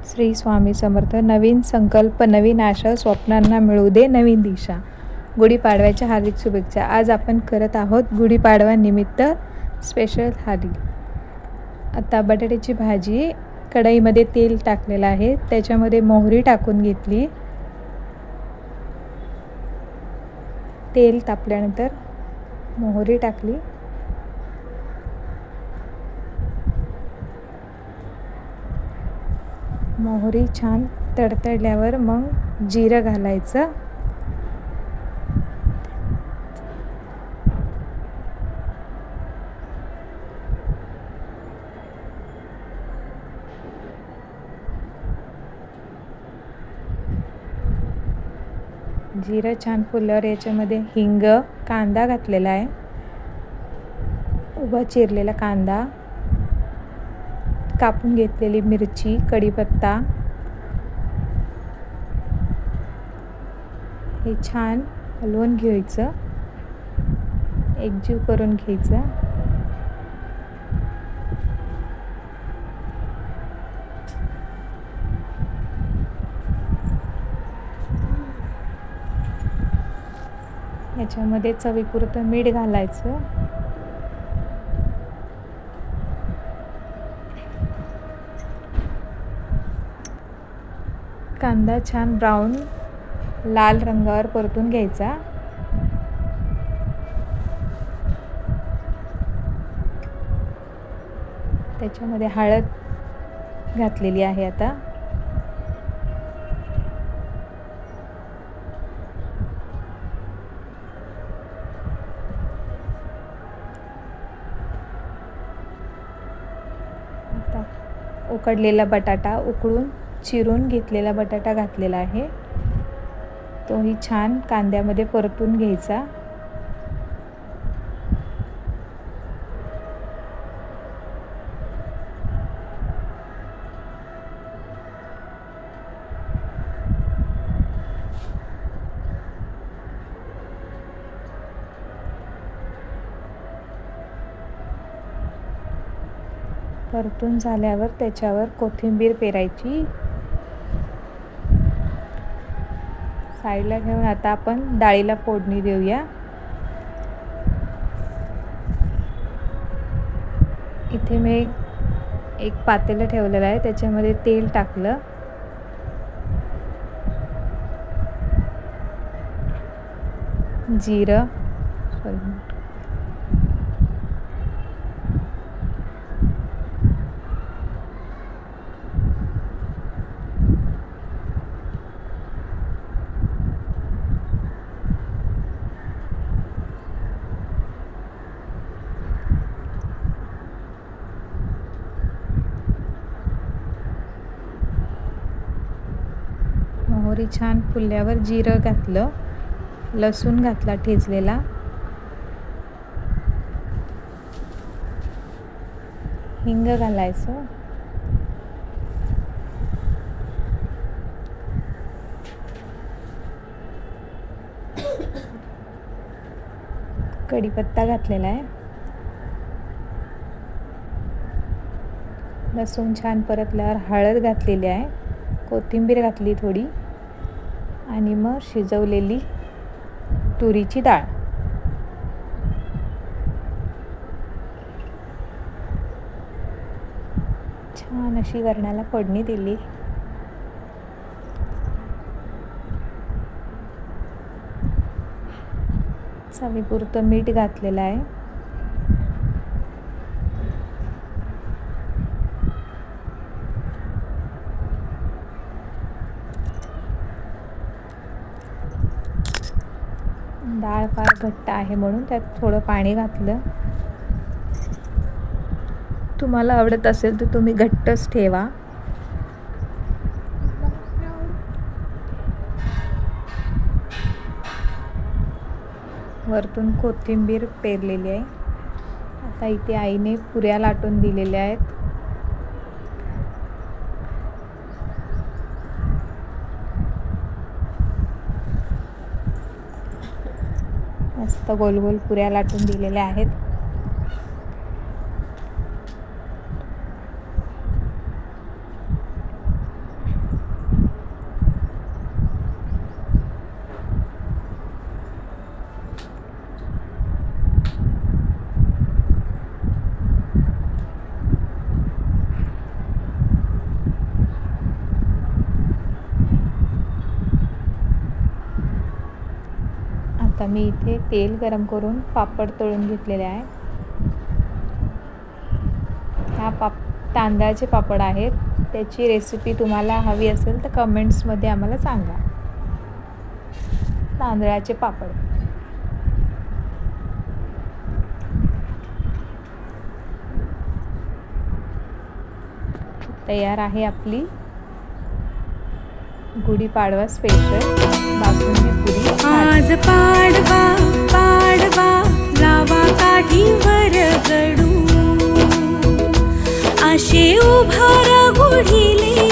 श्री स्वामी समर्थ. नवीन संकल्प, नवीन आशा, स्वप्नांना मिळू दे नवीन दिशा. गुढीपाडव्याच्या हार्दिक शुभेच्छा. आज आपण करत आहोत गुढीपाडवा निमित्त स्पेशल थाली. आता बटाट्याची भाजी, कढईमध्ये तेल टाकलेलं आहे, त्याच्यामध्ये मोहरी टाकून घेतली. तेल तापल्यानंतर मोहरी टाकली. मोहरी छान तडतडल्यावर मग जिरं घालायचं. जिरं छान फुलल्यावर याच्यामध्ये हिंग, कांदा घातलेला आहे, उभा चिरलेला कांदा, कापून घेतलेली मिरची, कढीपत्ता, हे छान हलवून घ्यायचं, एकजीव करून घ्यायचं. याच्यामध्ये चवीपुरतं मीठ घालायचं. कांदा छान ब्राऊन लाल रंगावर परतून घ्यायचा. त्याच्यामध्ये हळद घातलेली आहे. आता उकडलेला बटाटा, उकळून चिरून घेतलेला बटाटा घातलेला आहे, तोही छान कांद्यामध्ये परतून घ्यायचा. परतून झाल्यावर त्याच्यावर कोथिंबीर पेरायची. साईडला ठेवून आता आपण डाळीला फोडणी देऊया. इथे मी एक पातेलं ठेवलेलं आहे, त्याच्यामध्ये तेल टाकलं. जिरं, मोहरी छान फुलल्यावर जिरं घातलं, लसूण घातला ठेचलेला, हिंग घालायचं, कढीपत्ता घातलेला आहे, लसूण छान परतल्यावर हळद घातलेली आहे, कोथिंबीर घातली थोडी, आणि मग शिजवलेली तुरीची डाळ. छान अशी वरणाला फोडणी दिली. चवीपुरतं मीठ घातलेलं आहे. डाळ फार घट्ट आहे म्हणून त्यात थोडं पाणी घातलं. तुम्हाला आवडत असेल तर तुम्ही घट्टच ठेवा. वरतून कोथिंबीर पेरलेली आहे. आता इथे आईने पुऱ्या लाटून दिलेल्या आहेत. मस्त गोल गोल पुऱ्या लाटून दिलेल्या आहेत. आता मी इथे तेल गरम करून पापड तळून घेतलेले आहे. हा तांदळाचे पापड आहेत. त्याची रेसिपी तुम्हाला हवी असेल तर कमेंट्समध्ये आम्हाला सांगा. तांदळाचे पापड तयार आहे आपली गुढीपाडवा स्पेशल बासुंदी पुरी. आज पाडवा पाडवा लावा काठीवर गडू, आशे उभारा गुढीले